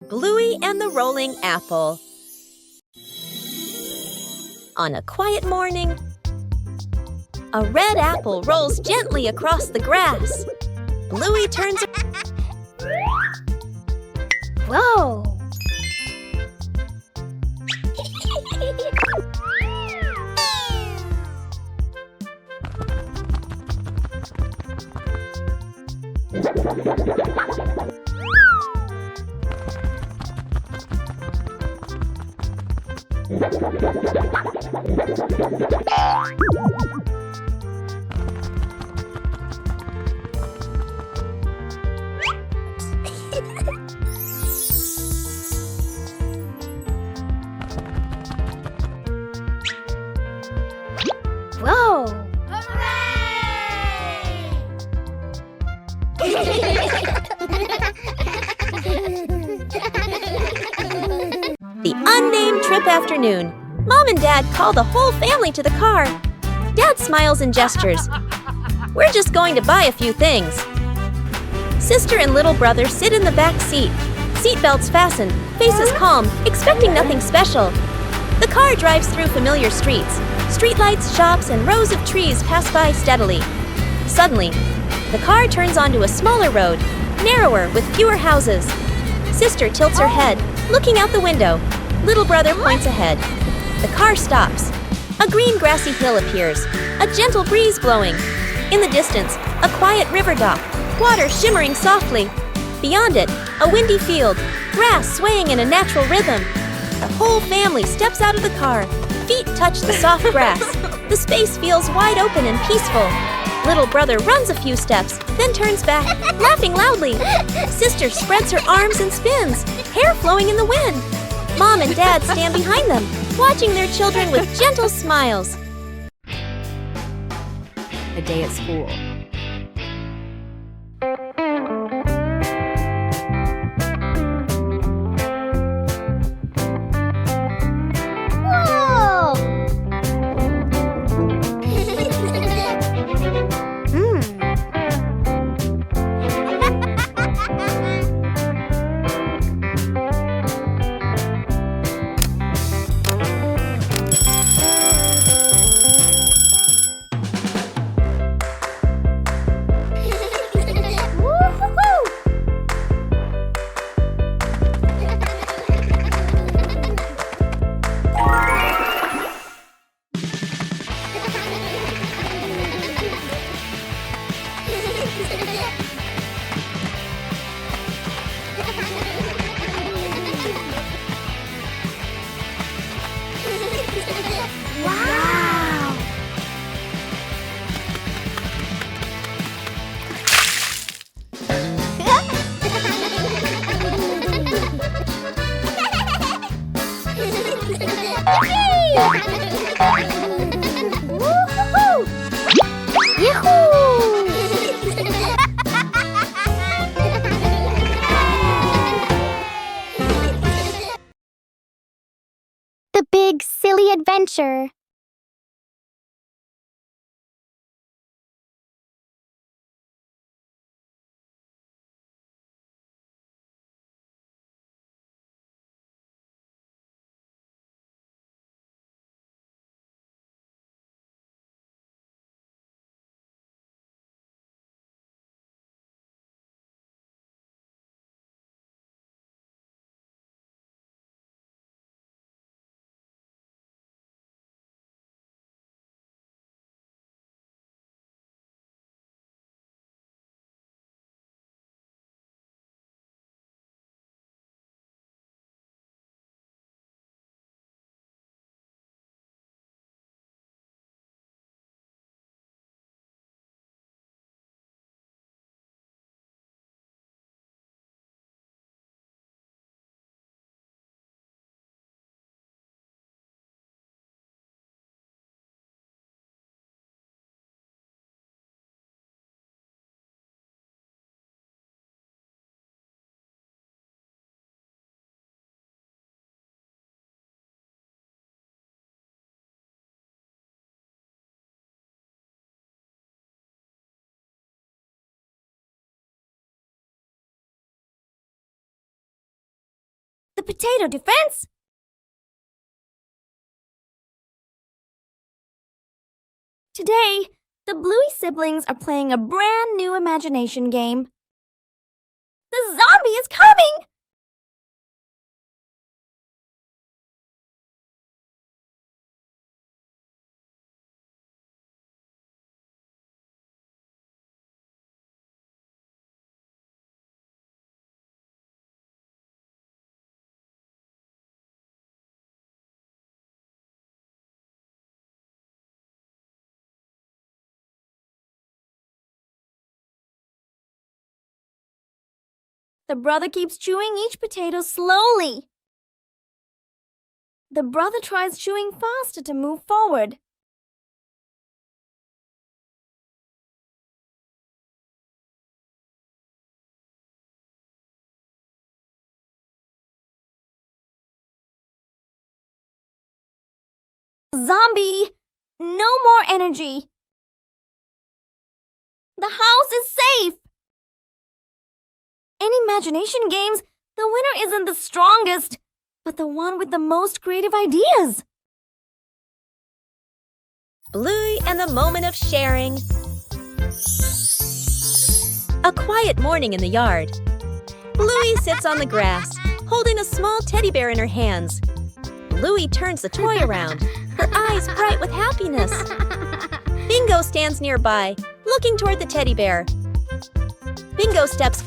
Bluey and the Rolling Apple. On a quiet morning, a red apple rolls gently across the grass. Bluey turns. Whoa! Whoa! The unnamed trip afternoon. Mom and Dad call the whole family to the car. Dad smiles and gestures. We're just going to buy a few things. Sister and little brother sit in the back seat. Seatbelts fastened, faces calm, expecting nothing special. The car drives through familiar streets. Streetlights, shops, and rows of trees pass by steadily. Suddenly, the car turns onto a smaller road, narrower with fewer houses. Sister tilts her head, looking out the window. Little brother points ahead. The car stops. A green grassy hill appears, a gentle breeze blowing. In the distance, a quiet river dock, water shimmering softly. Beyond it, a windy field, grass swaying in a natural rhythm. The whole family steps out of the car. Feet touch the soft grass. The space feels wide open and peaceful. Little brother runs a few steps, then turns back, laughing loudly. Sister spreads her arms and spins, hair flowing in the wind. Mom and Dad stand behind them, watching their children with gentle smiles. A day at school. Whoa! Wow! Woo-hoo-hoo! Yahoo! The Big Silly Adventure. The potato defense? Today, the Bluey siblings are playing a brand new imagination game. The zombie is coming! The brother keeps chewing each potato slowly. The brother tries chewing faster to move forward. Zombie! No more energy! The house is safe! In imagination games, the winner isn't the strongest, but the one with the most creative ideas. Bluey and the moment of sharing. A quiet morning in the yard. Bluey sits on the grass, holding a small teddy bear in her hands. Bluey turns the toy around, her eyes bright with happiness. Bingo stands nearby, looking toward the teddy bear. Bingo steps.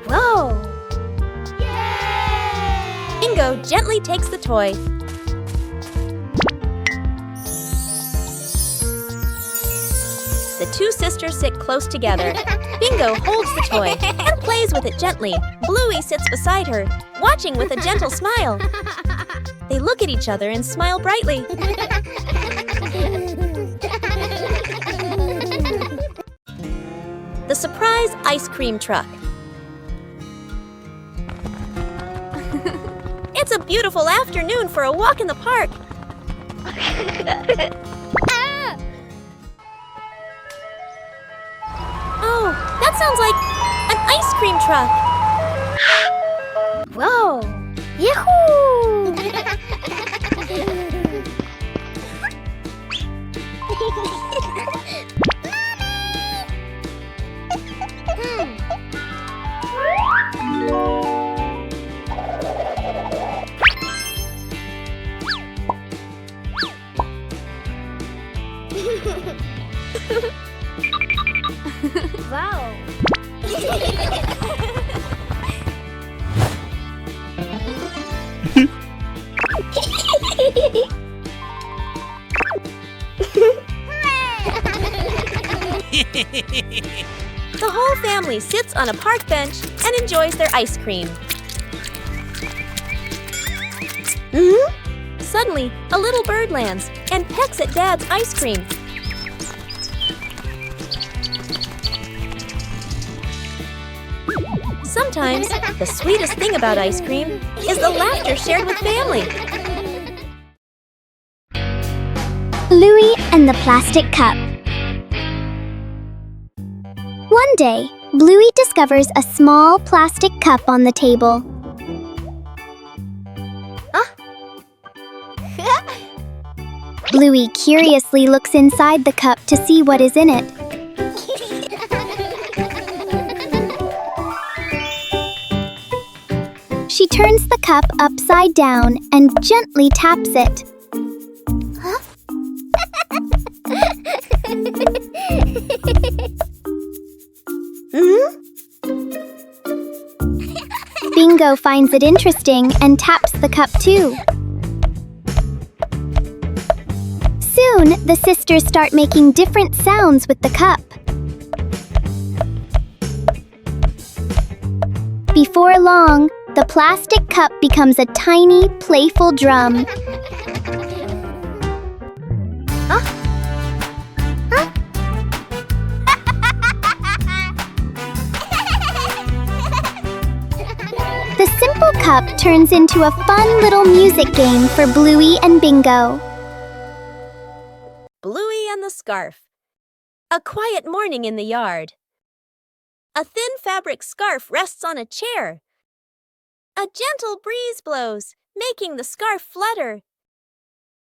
Whoa! Yay! Bingo gently takes the toy. The two sisters sit close together. Bingo holds the toy and plays with it gently. Bluey sits beside her, watching with a gentle smile. They look at each other and smile brightly. The surprise ice cream truck. It's a beautiful afternoon for a walk in the park. Oh, that sounds like an ice cream truck. Whoa! Yahoo! Wow! The whole family sits on a park bench and enjoys their ice cream. Suddenly, a little bird lands and pecks at Dad's ice cream. Sometimes, the sweetest thing about ice cream is the laughter shared with family. Bluey and the plastic cup. One day, Bluey discovers a small plastic cup on the table. Bluey curiously looks inside the cup to see what is in it. She turns the cup upside down and gently taps it. Bingo finds it interesting and taps the cup too. Soon, the sisters start making different sounds with the cup. Before long, the plastic cup becomes a tiny, playful drum. The simple cup cup turns into a fun little music game for Bluey and Bingo. Bluey and the Scarf. A quiet morning in the yard. A thin fabric scarf rests on a chair. A gentle breeze blows, making the scarf flutter.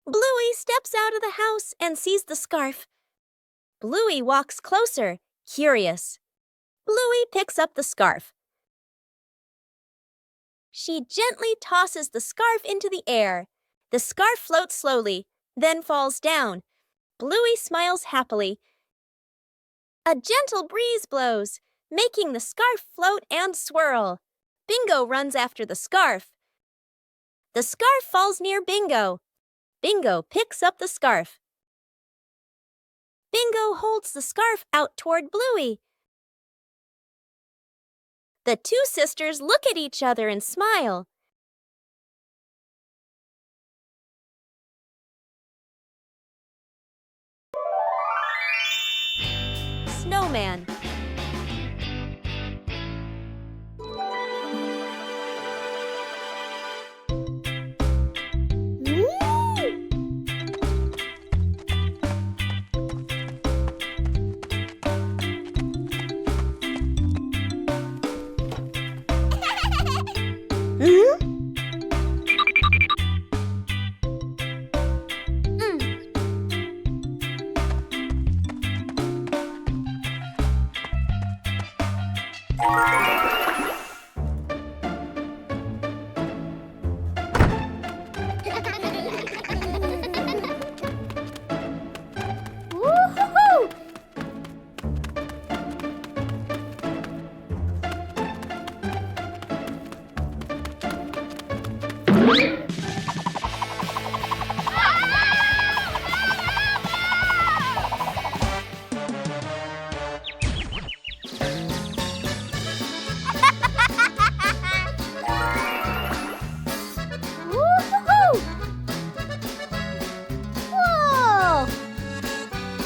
Bluey steps out of the house and sees the scarf. Bluey walks closer, curious. Bluey picks up the scarf. She gently tosses the scarf into the air. The scarf floats slowly, then falls down. Bluey smiles happily. A gentle breeze blows, making the scarf float and swirl. Bingo runs after the scarf. The scarf falls near Bingo. Bingo picks up the scarf. Bingo holds the scarf out toward Bluey. The two sisters look at each other and smile. Snowman. Woo-hoo-hoo!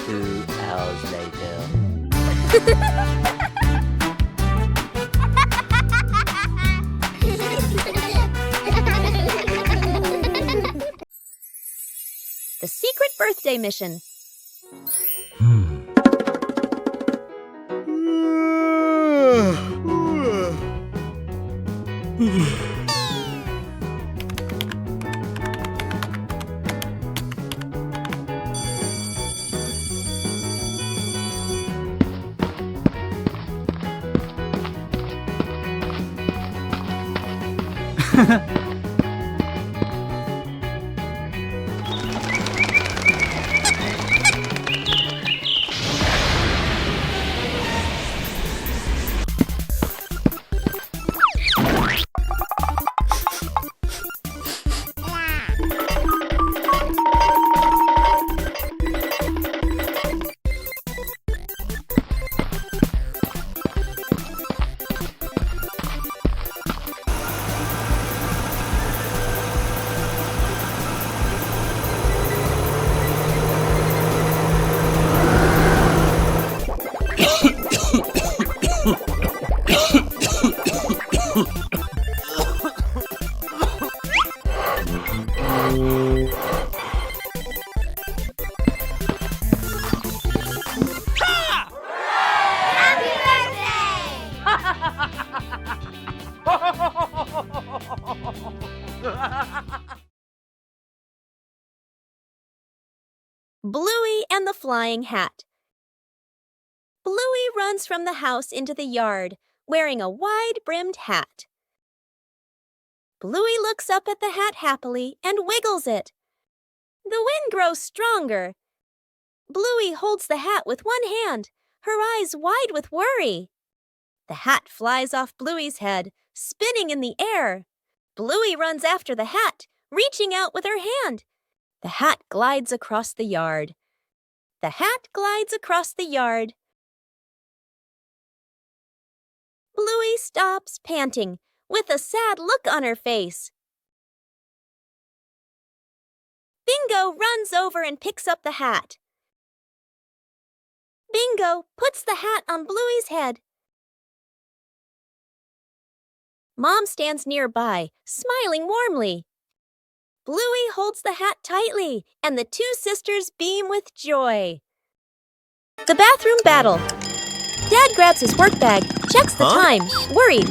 2 hours later. The secret birthday mission. Bluey and the Flying Hat. Bluey runs from the house into the yard, wearing a wide-brimmed hat. Bluey looks up at the hat happily and wiggles it. The wind grows stronger. Bluey holds the hat with one hand, her eyes wide with worry. The hat flies off Bluey's head, spinning in the air. Bluey runs after the hat, reaching out with her hand. The hat glides across the yard. The hat glides across the yard. Bluey stops, panting, with a sad look on her face. Bingo runs over and picks up the hat. Bingo puts the hat on Bluey's head. Mom stands nearby, smiling warmly. Bluey holds the hat tightly, and the two sisters beam with joy. The bathroom battle. Dad grabs his work bag, checks the time, worried.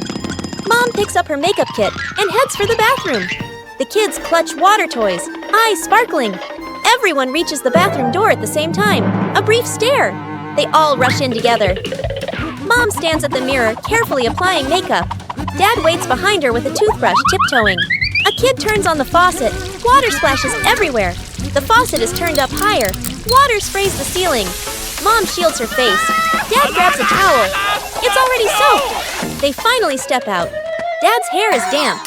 Mom picks up her makeup kit and heads for the bathroom. The kids clutch water toys, eyes sparkling. Everyone reaches the bathroom door at the same time. A brief stare. They all rush in together. Mom stands at the mirror, carefully applying makeup. Dad waits behind her with a toothbrush, tiptoeing. A kid turns on the faucet. Water splashes everywhere. The faucet is turned up higher. Water sprays the ceiling. Mom shields her face. Dad grabs a towel. It's already soaked. They finally step out. Dad's hair is damp.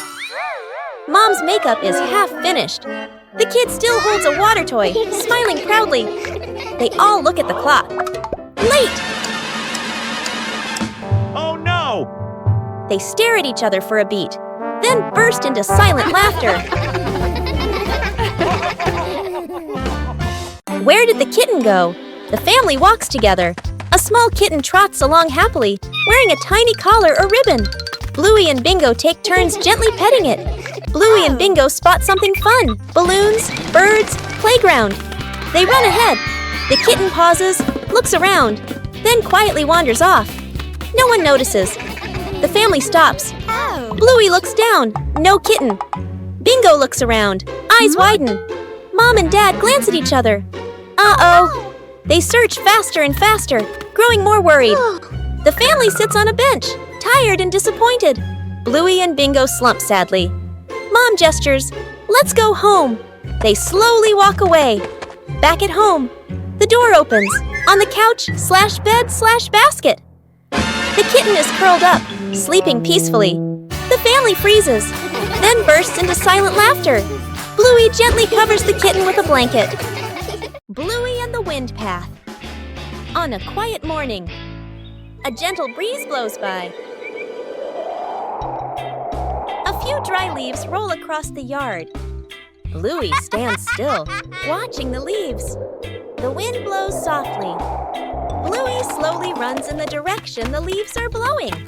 Mom's makeup is half finished. The kid still holds a water toy, smiling proudly. They all look at the clock. Late! Oh no! They stare at each other for a beat, then burst into silent laughter. Where did the kitten go? The family walks together. A small kitten trots along happily, wearing a tiny collar or ribbon. Bluey and Bingo take turns gently petting it. Bluey and Bingo spot something fun. Balloons, birds, playground. They run ahead. The kitten pauses, looks around, then quietly wanders off. No one notices. The family stops. Bluey looks down. No kitten. Bingo looks around. Eyes widen. Mom and Dad glance at each other. Uh-oh. They search faster and faster, growing more worried. The family sits on a bench, tired and disappointed. Bluey and Bingo slump sadly. Mom gestures, "Let's go home." They slowly walk away. Back at home, the door opens. On the couch/bed/basket. The kitten is curled up, sleeping peacefully. The family freezes, then bursts into silent laughter. Bluey gently covers the kitten with a blanket. Bluey and the Wind Path. On a quiet morning, a gentle breeze blows by. A few dry leaves roll across the yard. Bluey stands still, watching the leaves. The wind blows softly. Bluey slowly runs in the direction the leaves are blowing.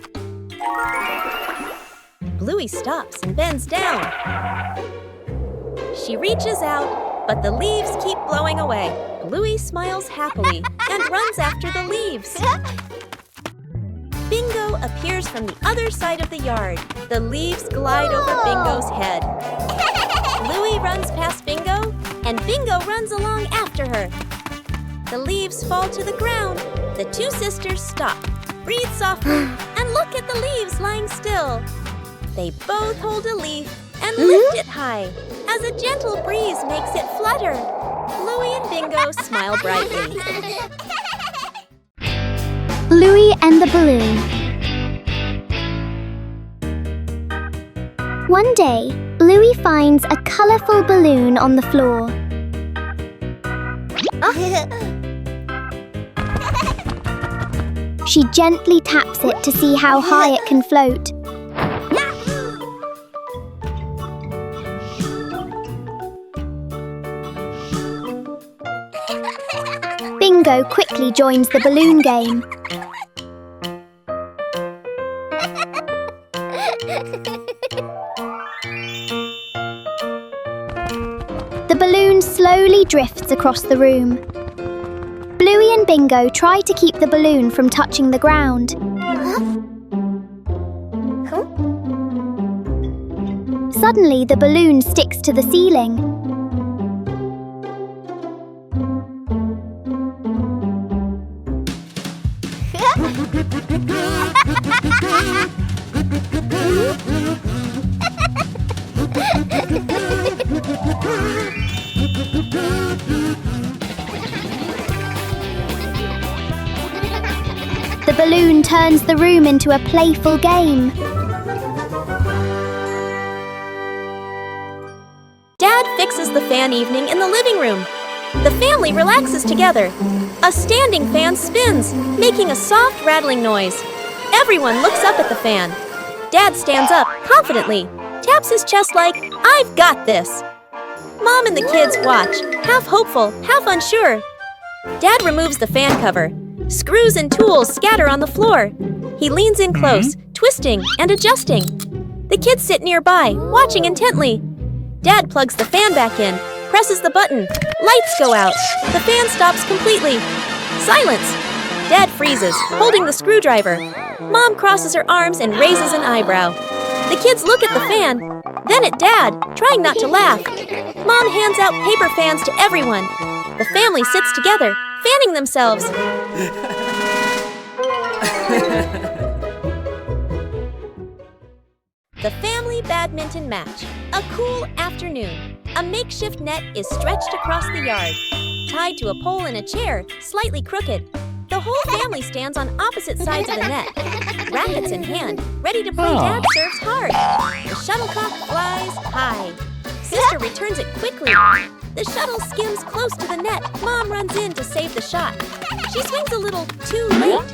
Bluey stops and bends down. She reaches out, but the leaves keep blowing away. Bluey smiles happily and runs after the leaves. Bingo appears from the other side of the yard. The leaves glide over Bingo's head. Bluey runs past Bingo, and Bingo runs along after her. The leaves fall to the ground. The two sisters stop, breathe softly, and look at the leaves lying still. They both hold a leaf and lift it high as a gentle breeze makes it flutter. Bluey and Bingo smile brightly. Bluey and the Balloon. One day, Bluey finds a colourful balloon on the floor. She gently taps it to see how high it can float. Bingo quickly joins the balloon game. The balloon slowly drifts across the room. Bluey and Bingo try to keep the balloon from touching the ground. Suddenly, the balloon sticks to the ceiling. The balloon turns the room into a playful game. Dad fixes the fan evening in the living room. The family relaxes together. A standing fan spins, making a soft rattling noise. Everyone looks up at the fan. Dad stands up confidently, taps his chest like, "I've got this." Mom and the kids watch, half hopeful, half unsure. Dad removes the fan cover. Screws and tools scatter on the floor. He leans in close, twisting and adjusting. The kids sit nearby, watching intently. Dad plugs the fan back in, presses the button. Lights go out. The fan stops completely. Silence. Dad freezes, holding the screwdriver. Mom crosses her arms and raises an eyebrow. The kids look at the fan, then at Dad, trying not to laugh. Mom hands out paper fans to everyone. The family sits together, fanning themselves. The family badminton match. A cool afternoon. A makeshift net is stretched across the yard, tied to a pole in a chair, slightly crooked. The whole family stands on opposite sides of the net, rackets in hand, ready to play. Dad serves hard. The shuttlecock flies high. Sister returns it quickly. The shuttle skims close to the net. Mom runs in to save the shot. She swings a little too late.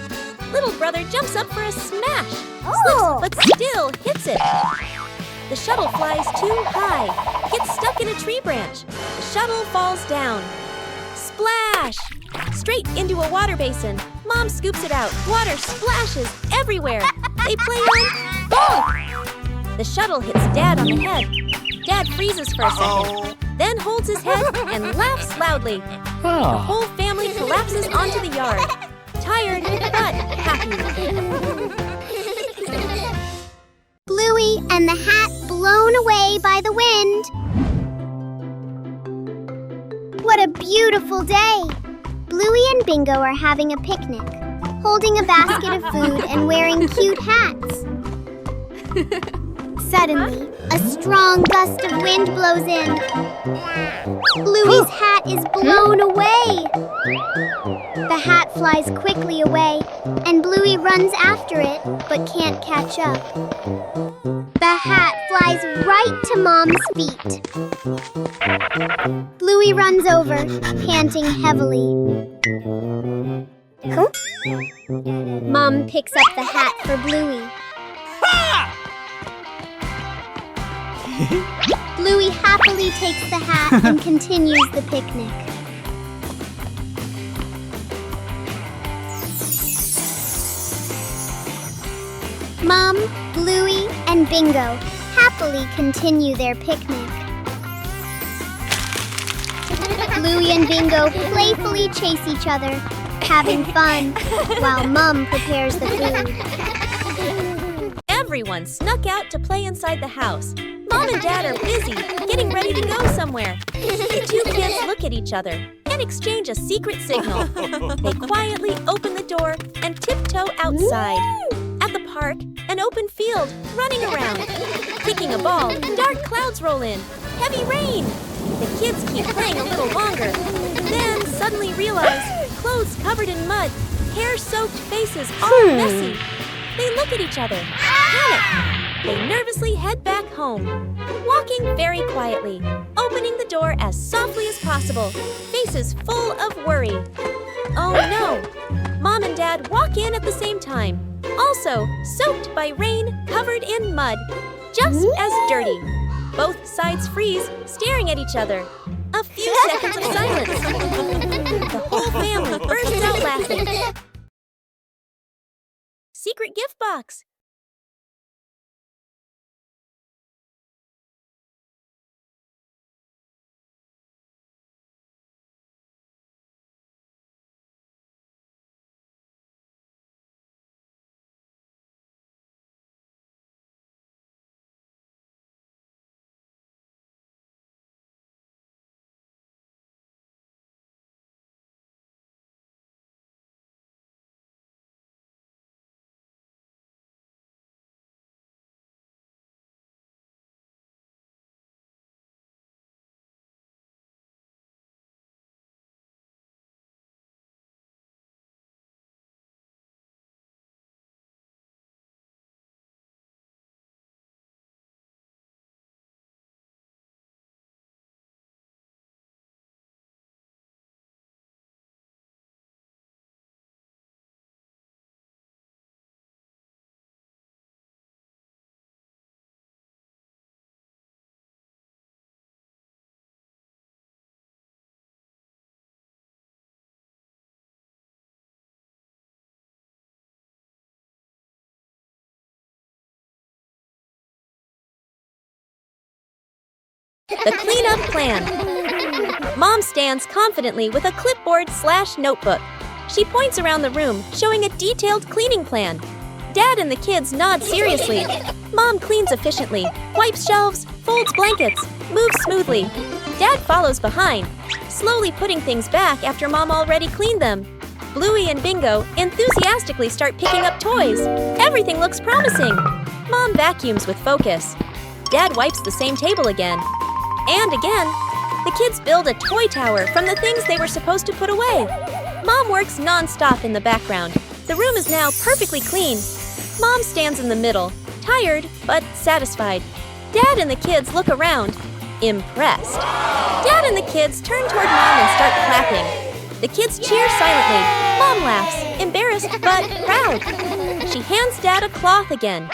Little brother jumps up for a smash, slips but still hits it. The shuttle flies too high, gets stuck in a tree branch. The shuttle falls down. Splash! Straight into a water basin. Mom scoops it out. Water splashes everywhere. They play on. Bonk! The shuttle hits Dad on the head. Dad freezes for a second, then holds his head and laughs loudly. The whole family collapses onto the yard. Tired, but happy. Bluey and the hat blown away by the wind. What a beautiful day! Bluey and Bingo are having a picnic, holding a basket of food and wearing cute hats. Suddenly, a strong gust of wind blows in. Bluey's hat is blown away. The hat flies quickly away, and Bluey runs after it, but can't catch up. The hat flies right to Mom's feet. Bluey runs over, panting heavily. Mom picks up the hat for Bluey. Bluey happily takes the hat and continues the picnic. Mom, Bluey, and Bingo happily continue their picnic. Bluey and Bingo playfully chase each other, having fun, while Mom prepares the food. Everyone snuck out to play inside the house. Mom and Dad are busy, getting ready to go somewhere. The two kids look at each other and exchange a secret signal. They quietly open the door and tiptoe outside. At the park, an open field, running around. Kicking a ball, dark clouds roll in. Heavy rain. The kids keep playing a little longer, then suddenly realize clothes covered in mud, hair-soaked faces all messy. They look at each other, panic. They nervously head back home, walking very quietly, opening the door as softly as possible, faces full of worry. Oh no! Mom and Dad walk in at the same time, also soaked by rain, covered in mud, just as dirty. Both sides freeze, staring at each other. A few seconds of silence. The whole family bursts out laughing. Secret gift box. The cleanup plan. Mom stands confidently with a clipboard/notebook. She points around the room, showing a detailed cleaning plan. Dad and the kids nod seriously. Mom cleans efficiently, wipes shelves, folds blankets, moves smoothly. Dad follows behind, slowly putting things back after Mom already cleaned them. Bluey and Bingo enthusiastically start picking up toys. Everything looks promising. Mom vacuums with focus. Dad wipes the same table again. And again. The kids build a toy tower from the things they were supposed to put away. Mom works non-stop in the background. The room is now perfectly clean. Mom stands in the middle, tired but satisfied. Dad and the kids look around, impressed. Dad and the kids turn toward Mom and start clapping. The kids cheer silently. Mom laughs, embarrassed but proud. She hands Dad a cloth again.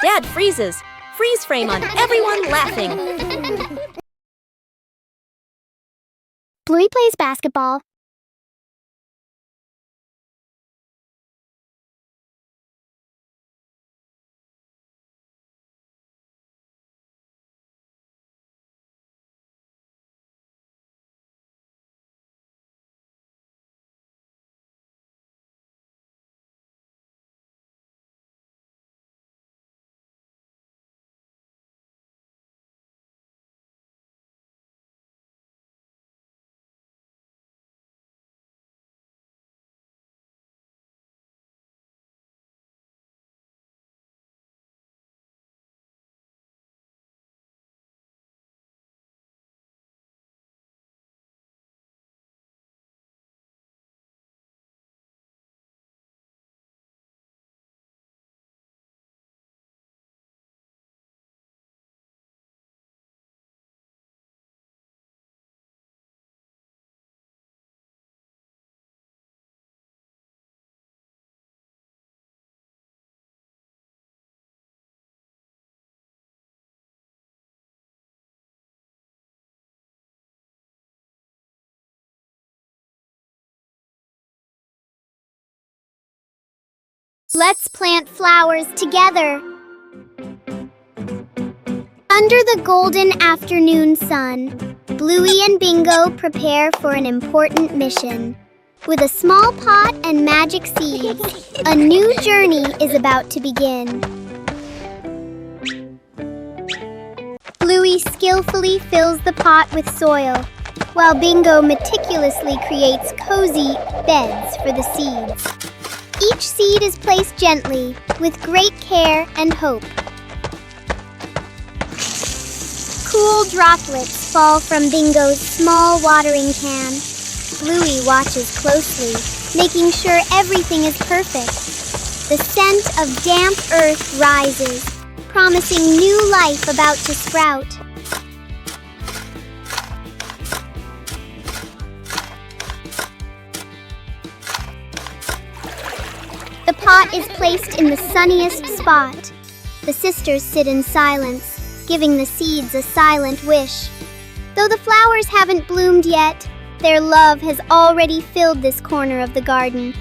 Dad freezes. Freeze frame on everyone laughing. Bluey plays basketball. Let's plant flowers together. Under the golden afternoon sun, Bluey and Bingo prepare for an important mission. With a small pot and magic seeds, a new journey is about to begin. Bluey skillfully fills the pot with soil, while Bingo meticulously creates cozy beds for the seeds. Each seed is placed gently, with great care and hope. Cool droplets fall from Bingo's small watering can. Bluey watches closely, making sure everything is perfect. The scent of damp earth rises, promising new life about to sprout. The pot is placed in the sunniest spot. The sisters sit in silence, giving the seeds a silent wish. Though the flowers haven't bloomed yet, their love has already filled this corner of the garden.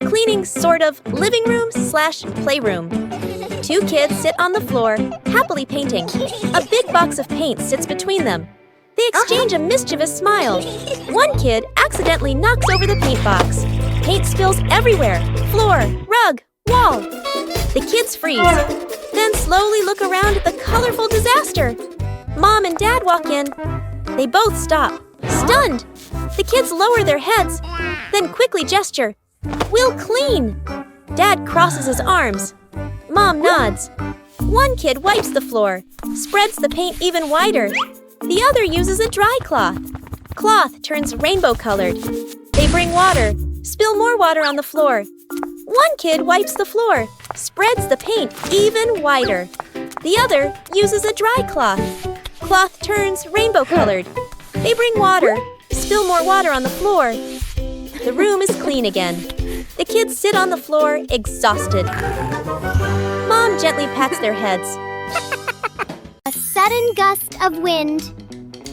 Cleaning sort of living room/playroom. Two kids sit on the floor, happily painting. A big box of paint sits between them. They exchange a mischievous smile. One kid accidentally knocks over the paint box. Paint spills everywhere. Floor, rug, wall. The kids freeze, then slowly look around at the colorful disaster. Mom and Dad walk in. They both stop, stunned. The kids lower their heads, then quickly gesture. "We'll clean." Dad crosses his arms. Mom nods. One kid wipes the floor, spreads the paint even wider. The other uses a dry cloth. Cloth turns rainbow-colored. They bring water, spill more water on the floor. One kid wipes the floor, spreads the paint even wider. The other uses a dry cloth. Cloth turns rainbow-colored. They bring water, spill more water on the floor. The room is clean again. The kids sit on the floor, exhausted. Mom gently pats their heads. A sudden gust of wind.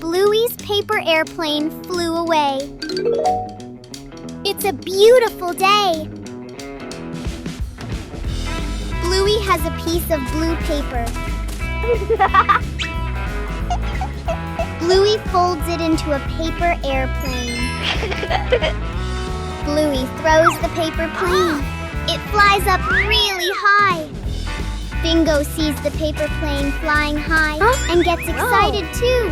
Bluey's paper airplane flew away. It's a beautiful day. Bluey has a piece of blue paper. Bluey folds it into a paper airplane. Bluey throws the paper plane. It flies up really high. Bingo sees the paper plane flying high and gets excited too.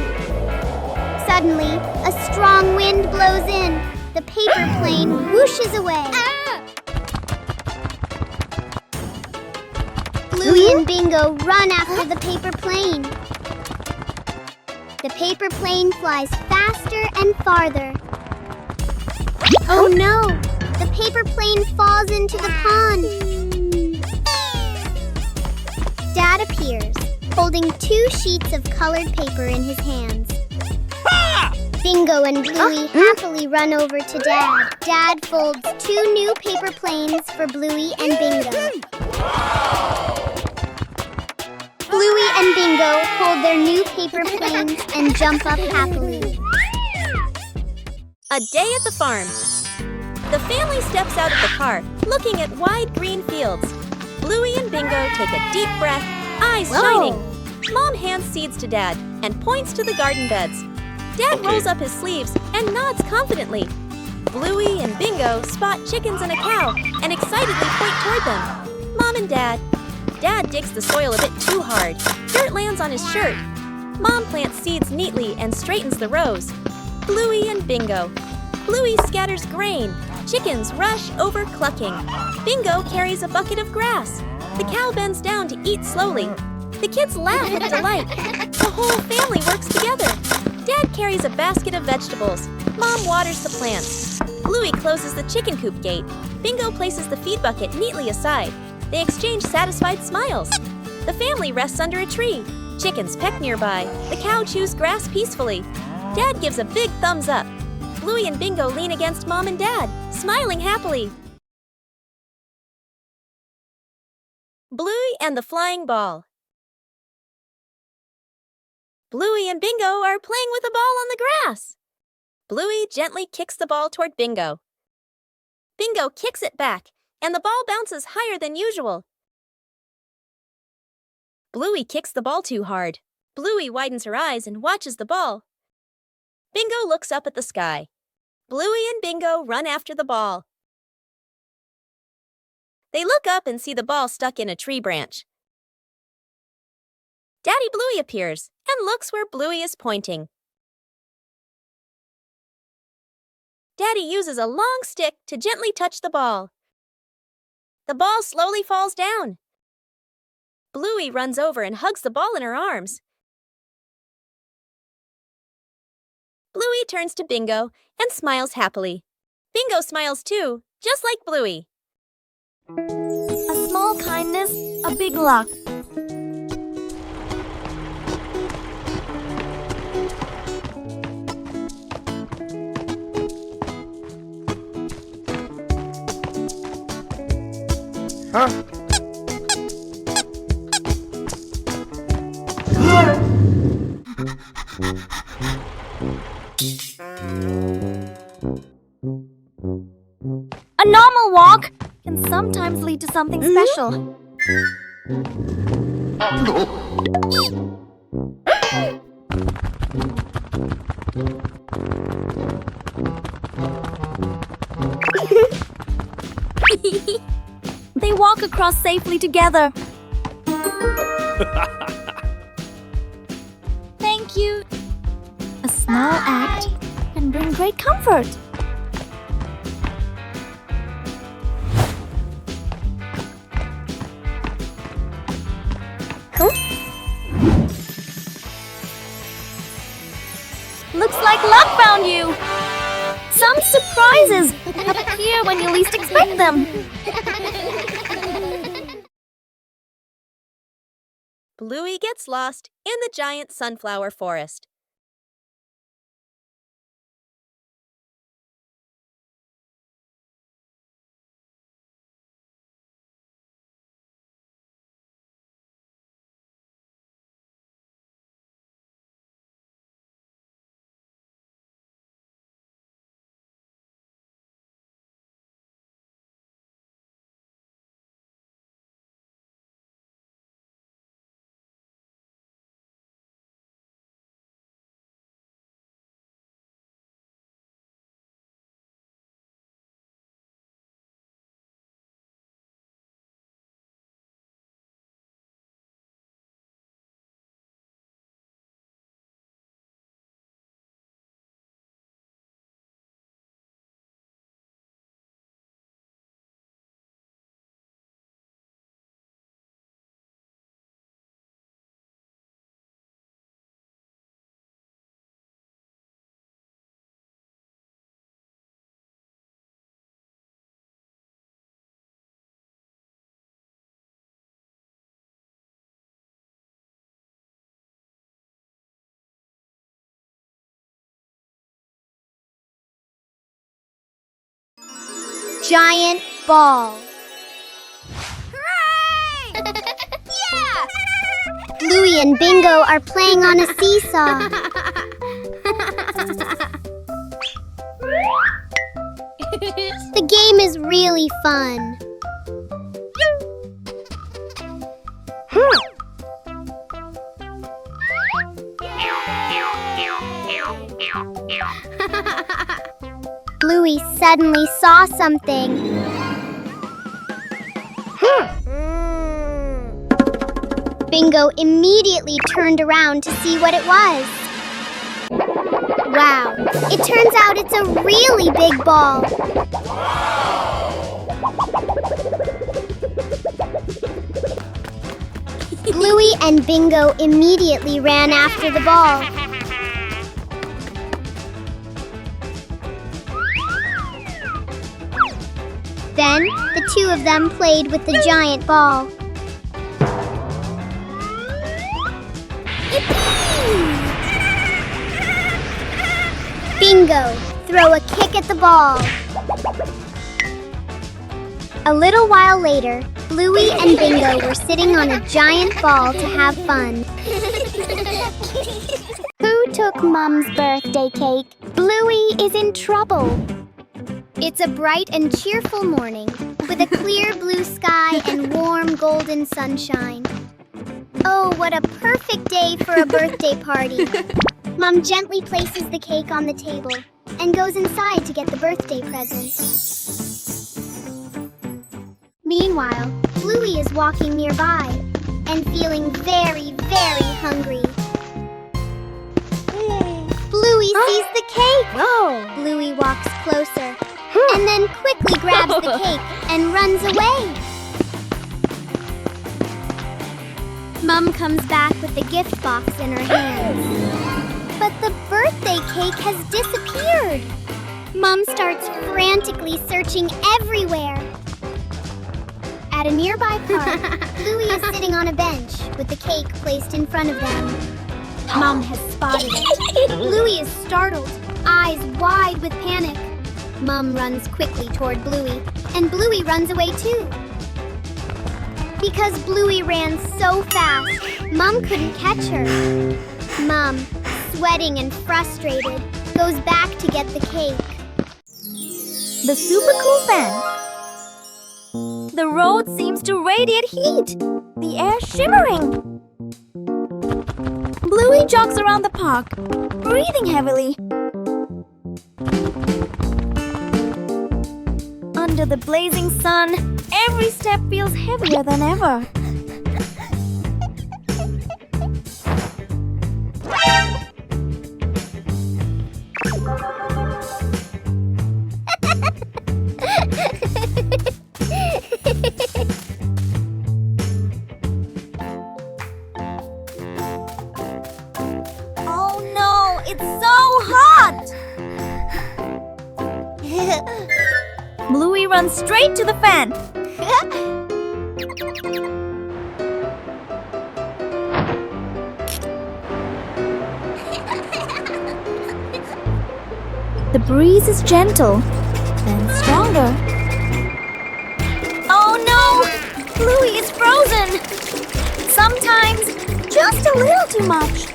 Suddenly, a strong wind blows in. The paper plane whooshes away. Bluey and Bingo run after the paper plane. The paper plane flies faster and farther. Oh no! The paper plane falls into the pond. Dad appears, holding 2 sheets of colored paper in his hands. Bingo and Bluey happily run over to Dad. Dad folds 2 new paper planes for Bluey and Bingo. Bluey and Bingo hold their new paper planes and jump up happily. A day at the farm. The family steps out of the car, looking at wide green fields. Bluey and Bingo take a deep breath, eyes shining. Mom hands seeds to Dad and points to the garden beds. Dad rolls up his sleeves and nods confidently. Bluey and Bingo spot chickens and a cow and excitedly point toward them. Mom and Dad. Dad digs the soil a bit too hard. Dirt lands on his shirt. Mom plants seeds neatly and straightens the rows. Bluey and Bingo. Bluey scatters grain. Chickens rush over clucking. Bingo carries a bucket of grass. The cow bends down to eat slowly. The kids laugh with delight. The whole family works together. Dad carries a basket of vegetables. Mom waters the plants. Bluey closes the chicken coop gate. Bingo places the feed bucket neatly aside. They exchange satisfied smiles. The family rests under a tree. Chickens peck nearby. The cow chews grass peacefully. Dad gives a big thumbs up. Bluey and Bingo lean against Mom and Dad, smiling happily. Bluey and the flying ball. Bluey and Bingo are playing with a ball on the grass. Bluey gently kicks the ball toward Bingo. Bingo kicks it back, and the ball bounces higher than usual. Bluey kicks the ball too hard. Bluey widens her eyes and watches the ball. Bingo looks up at the sky. Bluey and Bingo run after the ball. They look up and see the ball stuck in a tree branch. Daddy Bluey appears and looks where Bluey is pointing. Daddy uses a long stick to gently touch the ball. The ball slowly falls down. Bluey runs over and hugs the ball in her arms. Bluey turns to Bingo and smiles happily. Bingo smiles too, just like Bluey. A small kindness, a big luck. A normal walk can sometimes lead to something special. They walk across safely together. Thank you. A small act can bring great comfort. Looks like luck found you. Some surprises appear when you least expect them. Bluey gets lost in the giant sunflower forest. giant ball. Yeah! Bluey and Bingo are playing on a seesaw. The game is really fun. Bluey suddenly saw something. Bingo immediately turned around to see what it was. Wow, it turns out it's a really big ball. Bluey and Bingo immediately ran after the ball. Then, the two of them played with the giant ball. Bingo, throw a kick at the ball. A little while later, Bluey and Bingo were sitting on a giant ball to have fun. Who took Mom's birthday cake? Bluey is in trouble. It's a bright and cheerful morning, with a clear blue sky and warm golden sunshine. Oh, what a perfect day for a birthday party. Mom gently places the cake on the table and goes inside to get the birthday present. Meanwhile, Bluey is walking nearby and feeling very, very hungry. Bluey sees the cake. Whoa! Bluey walks closer and then quickly grabs the cake and runs away. Mom comes back with the gift box in her hands. But the birthday cake has disappeared. Mom starts frantically searching everywhere. At a nearby park, Bluey is sitting on a bench with the cake placed in front of them. Mom has spotted it. Bluey is startled, eyes wide with panic. Mom runs quickly toward Bluey, and Bluey runs away too. Because Bluey ran so fast, Mom couldn't catch her. Mom, sweating and frustrated, goes back to get the cake. The super cool fan. The road seems to radiate heat. The air shimmering. Bluey jogs around the park, breathing heavily. Under the blazing sun, every step feels heavier than ever. Oh no, it's so hot! Bluey runs straight to the fan. The breeze is gentle, then stronger. Oh no! Bluey is frozen! Sometimes, just a little too much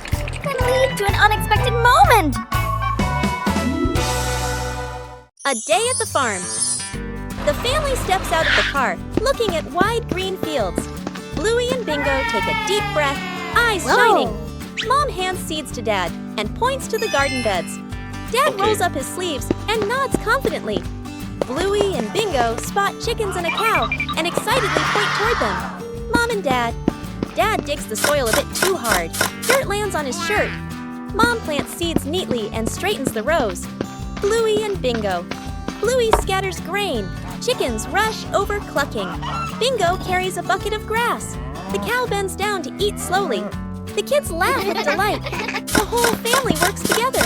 can lead to an unexpected moment. A day at the farm. The family steps out of the car, looking at wide green fields. Bluey and Bingo take a deep breath, eyes shining. Mom hands seeds to Dad and points to the garden beds. Dad rolls up his sleeves and nods confidently. Bluey and Bingo spot chickens and a cow and excitedly point toward them. Mom and Dad. Dad digs the soil a bit too hard. Dirt lands on his shirt. Mom plants seeds neatly and straightens the rows. Bluey and Bingo. Bluey scatters grain. Chickens rush over clucking. Bingo carries a bucket of grass. The cow bends down to eat slowly. The kids laugh with delight. The whole family works together.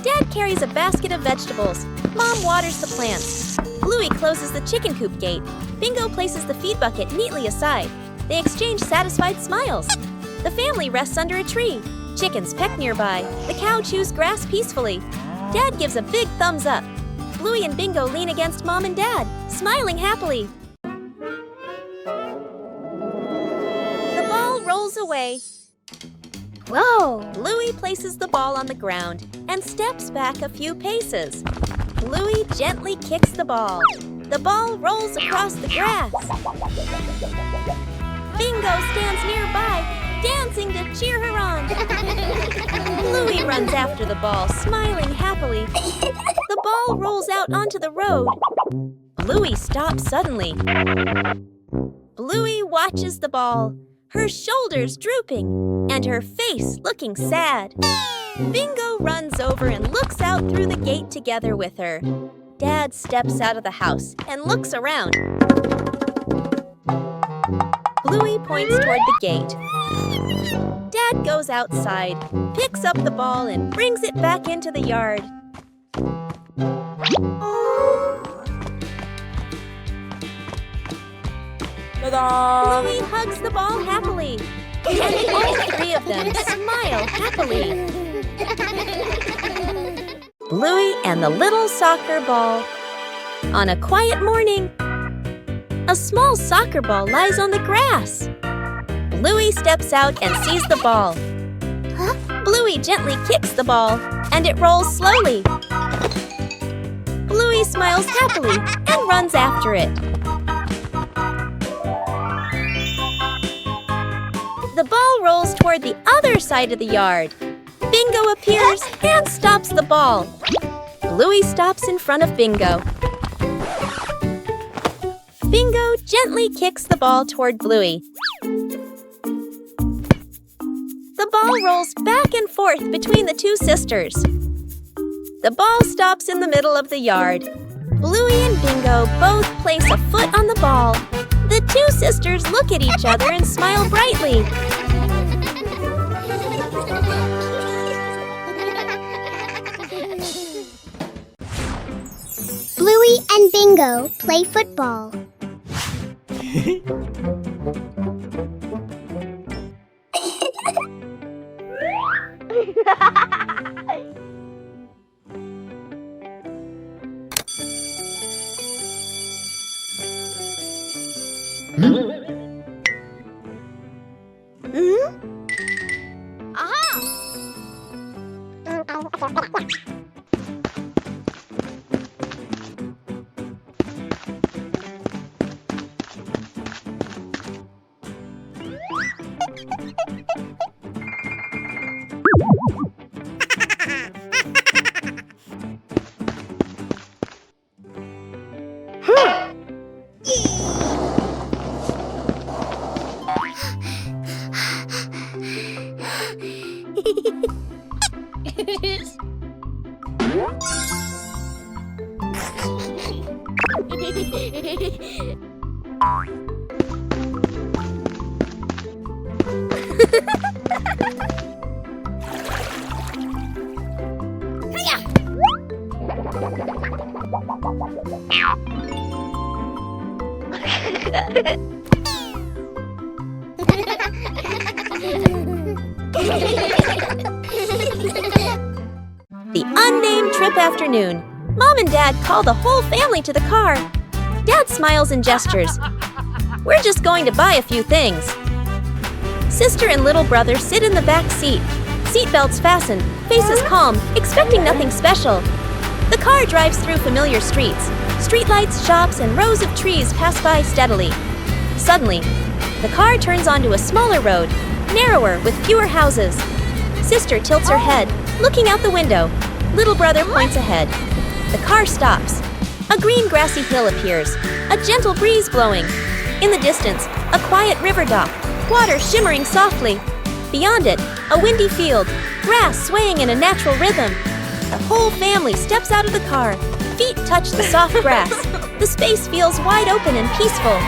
Dad carries a basket of vegetables. Mom waters the plants. Bluey closes the chicken coop gate. Bingo places the feed bucket neatly aside. They exchange satisfied smiles. The family rests under a tree. Chickens peck nearby. The cow chews grass peacefully. Dad gives a big thumbs up. Bluey and Bingo lean against Mom and Dad, smiling happily. The ball rolls away. Whoa! Bluey places the ball on the ground and steps back a few paces. Bluey gently kicks the ball. The ball rolls across the grass. Bingo stands nearby, dancing to cheer her on. Bluey runs after the ball, smiling happily. The ball rolls out onto the road. Bluey stops suddenly. Bluey watches the ball, her shoulders drooping and her face looking sad. Bingo runs over and looks out through the gate together with her. Dad steps out of the house and looks around. Bluey points toward the gate. Dad goes outside, picks up the ball and brings it back into the yard. Ta-da! Bluey hugs the ball happily, and all three of them smile happily. Bluey and the little soccer ball. On a quiet morning, a small soccer ball lies on the grass. Bluey steps out and sees the ball. Bluey gently kicks the ball, and it rolls slowly. Bluey smiles happily and runs after it. The ball rolls toward the other side of the yard. Bingo appears and stops the ball. Bluey stops in front of Bingo. Bingo gently kicks the ball toward Bluey. The ball rolls back and forth between the two sisters. The ball stops in the middle of the yard. Bluey and Bingo both place a foot on the ball. The two sisters look at each other and smile brightly. Bluey and Bingo play football. The unnamed trip afternoon. Mom and Dad call the whole family to the car. Dad smiles and gestures. We're just going to buy a few things. Sister and little brother sit in the back seat. Seatbelts fastened, faces calm, expecting nothing special. The car drives through familiar streets. Streetlights, shops, and rows of trees pass by steadily. Suddenly, the car turns onto a smaller road, narrower with fewer houses. Sister tilts her head, looking out the window. Little brother points ahead. The car stops. A green grassy hill appears, a gentle breeze blowing. In the distance, a quiet river dock, water shimmering softly. Beyond it, a windy field, grass swaying in a natural rhythm. The whole family steps out of the car. Feet touch the soft grass. The space feels wide open and peaceful.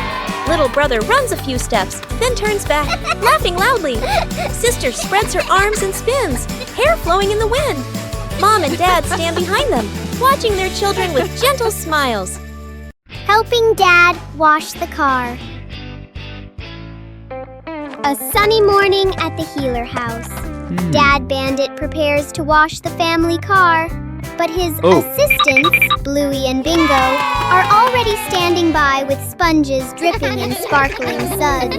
Little brother runs a few steps, then turns back, laughing loudly. Sister spreads her arms and spins, hair flowing in the wind. Mom and Dad stand behind them, watching their children with gentle smiles. Helping Dad wash the car. A sunny morning at the Healer house. Dad Bandit prepares to wash the family car. But his assistants, Bluey and Bingo, are already standing by with sponges dripping in sparkling suds.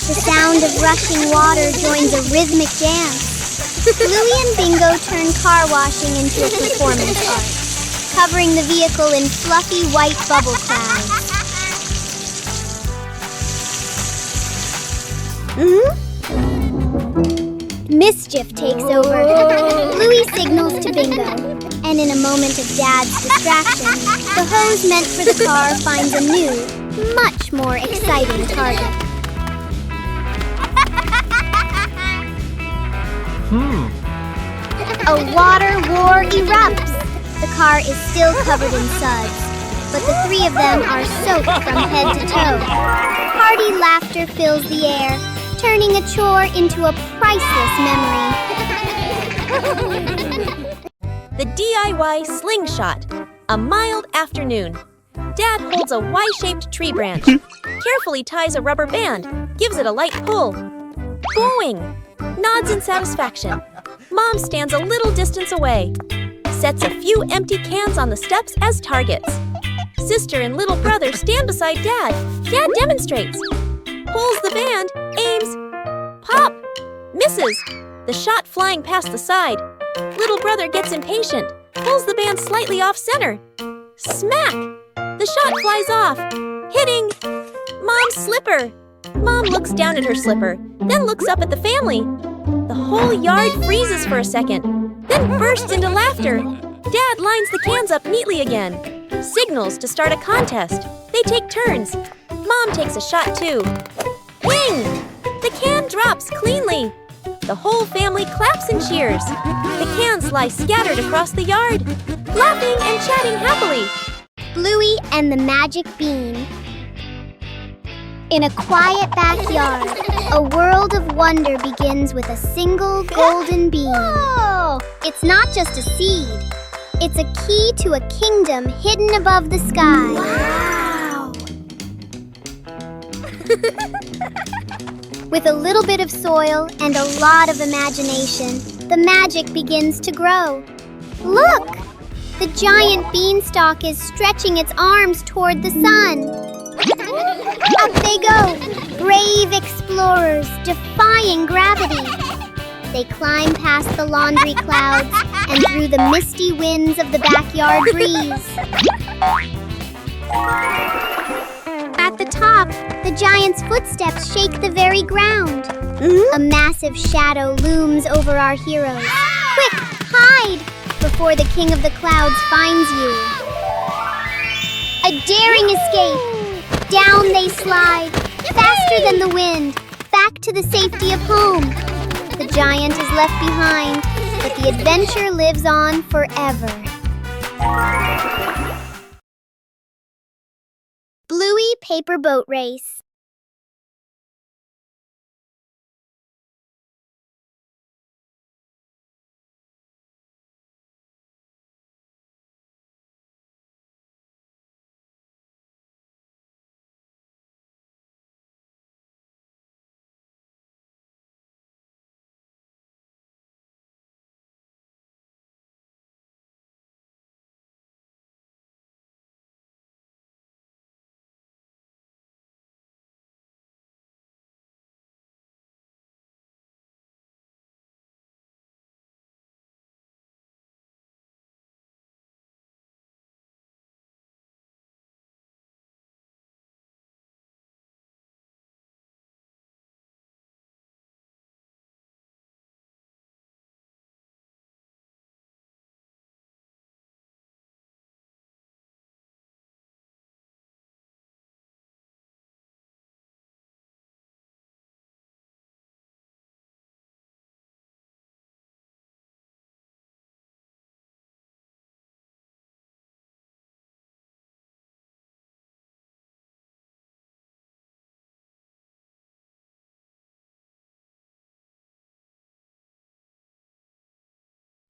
The sound of rushing water joins a rhythmic dance. Bluey and Bingo turn car washing into a performance art, covering the vehicle in fluffy white bubble clouds. Mischief takes over. Bluey signals to Bingo, and in a moment of Dad's distraction, the hose meant for the car finds a new, much more exciting target. A water war erupts. The car is still covered in suds, but the three of them are soaked from head to toe. Hearty laughter fills the air, turning a chore into a priceless memory. The DIY slingshot. A mild afternoon. Dad holds a Y-shaped tree branch, carefully ties a rubber band, gives it a light pull. Boing! Nods in satisfaction. Mom stands a little distance away, sets a few empty cans on the steps as targets. Sister and little brother stand beside Dad. Dad demonstrates. Pulls the band, aims, pop, misses. The shot flying past the side. Little brother gets impatient, pulls the band slightly off center. Smack! The shot flies off, hitting Mom's slipper. Mom looks down at her slipper, then looks up at the family. The whole yard freezes for a second, then bursts into laughter. Dad lines the cans up neatly again, signals to start a contest. They take turns. Mom takes a shot too. Wing! The can drops cleanly. The whole family claps and cheers. The cans lie scattered across the yard, laughing and chatting happily. Bluey and the Magic Bean. In a quiet backyard, a world of wonder begins with a single golden bean. Whoa! It's not just a seed. It's a key to a kingdom hidden above the sky. Wow! With a little bit of soil and a lot of imagination, the magic begins to grow. Look! The giant beanstalk is stretching its arms toward the sun. Up they go, brave explorers defying gravity. They climb past the laundry clouds and through the misty winds of the backyard breeze. At the top, the giant's footsteps shake the very ground. A massive shadow looms over our heroes. Quick, hide before the king of the clouds finds you. A daring escape. Down they slide, faster than the wind, back to the safety of home. The giant is left behind, but the adventure lives on forever. Bluey Paper Boat Race.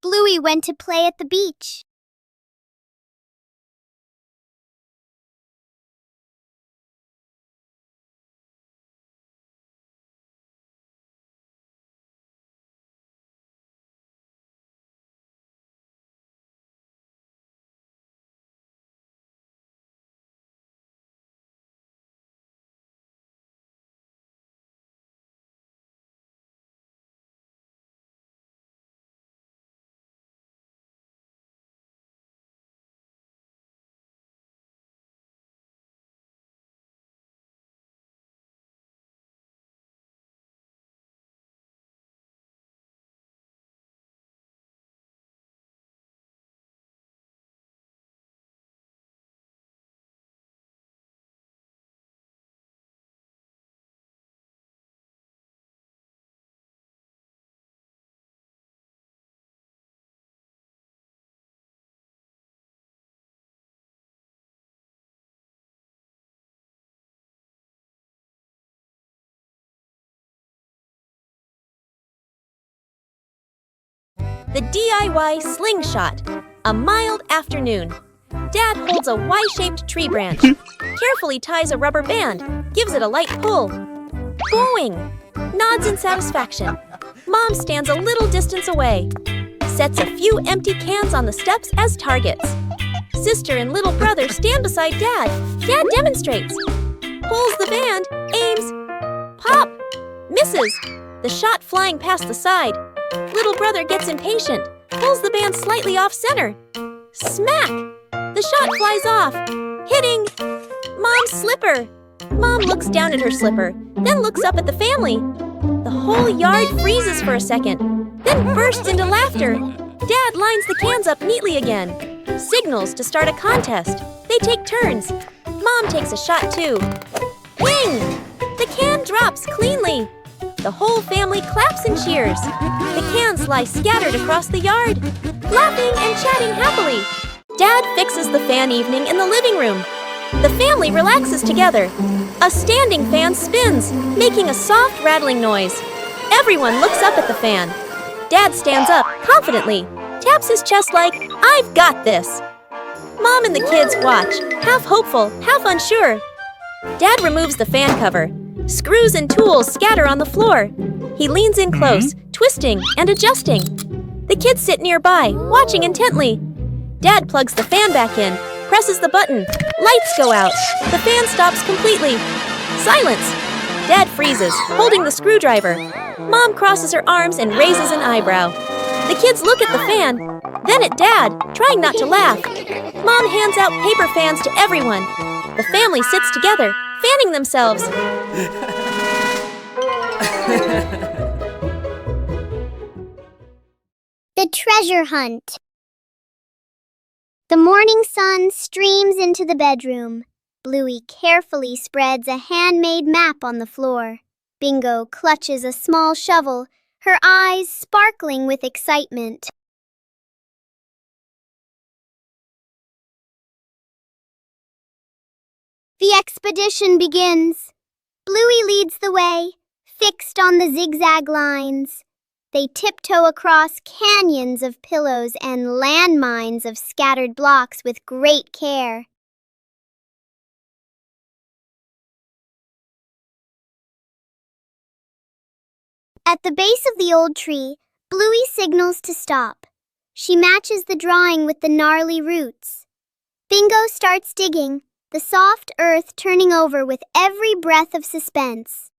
Bluey went to play at the beach. The DIY slingshot. A mild afternoon. Dad holds a Y-shaped tree branch, carefully ties a rubber band, gives it a light pull. Boing! Nods in satisfaction. Mom stands a little distance away, sets a few empty cans on the steps as targets. Sister and little brother stand beside Dad. Dad demonstrates. Pulls the band, aims. Pop! Misses. The shot flying past the side. Little brother gets impatient, pulls the band slightly off center. Smack! The shot flies off, hitting Mom's slipper. Mom looks down at her slipper, then looks up at the family. The whole yard freezes for a second, then bursts into laughter. Dad lines the cans up neatly again, signals to start a contest. They take turns. Mom takes a shot too. Ping! The can drops cleanly. The whole family claps and cheers. The cans lie scattered across the yard, laughing and chatting happily. Dad fixes the fan evening in the living room. The family relaxes together. A standing fan spins, making a soft rattling noise. Everyone looks up at the fan. Dad stands up confidently, taps his chest like, "I've got this." Mom and the kids watch, half hopeful, half unsure. Dad removes the fan cover. Screws and tools scatter on the floor. He leans in close, twisting and adjusting. The kids sit nearby, watching intently. Dad plugs the fan back in, presses the button. Lights go out. The fan stops completely. Silence. Dad freezes, holding the screwdriver. Mom crosses her arms and raises an eyebrow. The kids look at the fan, then at Dad, trying not to laugh. Mom hands out paper fans to everyone. The family sits together, fanning themselves. The treasure hunt. The morning sun streams into the bedroom. Bluey carefully spreads a handmade map on the floor. Bingo clutches a small shovel, her eyes sparkling with excitement. The expedition begins. Bluey leads the way, fixed on the zigzag lines. They tiptoe across canyons of pillows and landmines of scattered blocks with great care. At the base of the old tree, Bluey signals to stop. She matches the drawing with the gnarly roots. Bingo starts digging, the soft earth turning over with every breath of suspense.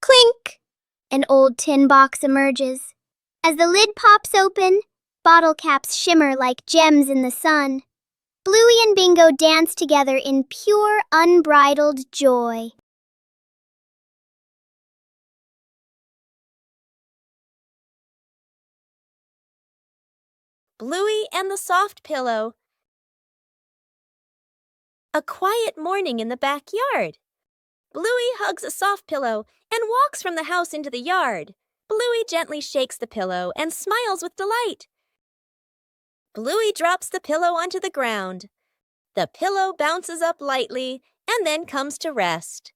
Clink! An old tin box emerges. As the lid pops open, bottle caps shimmer like gems in the sun. Bluey and Bingo dance together in pure, unbridled joy. Bluey and the soft pillow. A quiet morning in the backyard. Bluey hugs a soft pillow and walks from the house into the yard. Bluey gently shakes the pillow and smiles with delight. Bluey drops the pillow onto the ground. The pillow bounces up lightly and then comes to rest.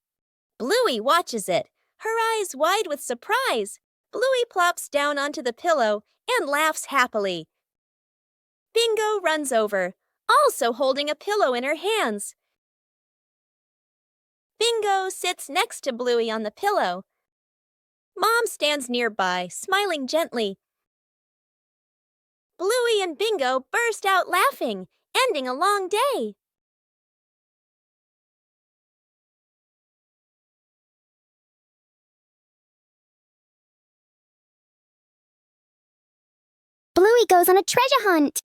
Bluey watches it, her eyes wide with surprise. Bluey plops down onto the pillow and laughs happily. Bingo runs over, also holding a pillow in her hands. Bingo sits next to Bluey on the pillow. Mom stands nearby, smiling gently. Bluey and Bingo burst out laughing, ending a long day. Bluey goes on a treasure hunt.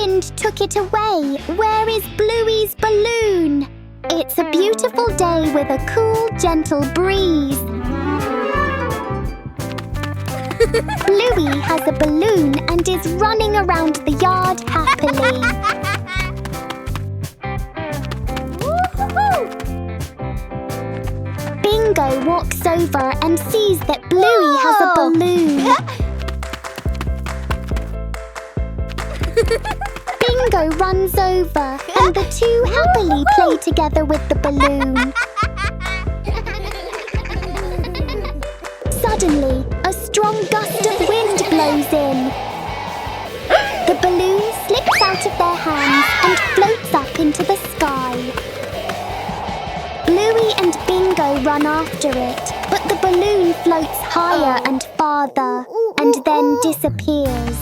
wind took it away. Where is Bluey's balloon? It's a beautiful day with a cool, gentle breeze. Bluey has a balloon and is running around the yard happily. Bingo walks over and sees that Bluey has a balloon. Bingo runs over and the two happily play together with the balloon. Suddenly, a strong gust of wind blows in. The balloon slips out of their hands and floats up into the sky. Bluey and Bingo run after it, but the balloon floats higher and farther and then disappears.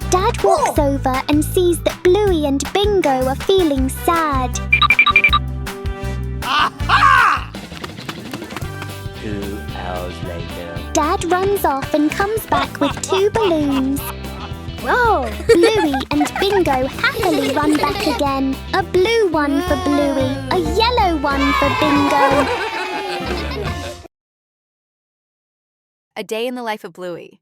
Dad walks over and sees that Bluey and Bingo are feeling sad. 2 hours later. Dad runs off and comes back with 2 balloons. Whoa! Bluey and Bingo happily run back again. A blue one for Bluey, a yellow one for Bingo. A day in the life of Bluey.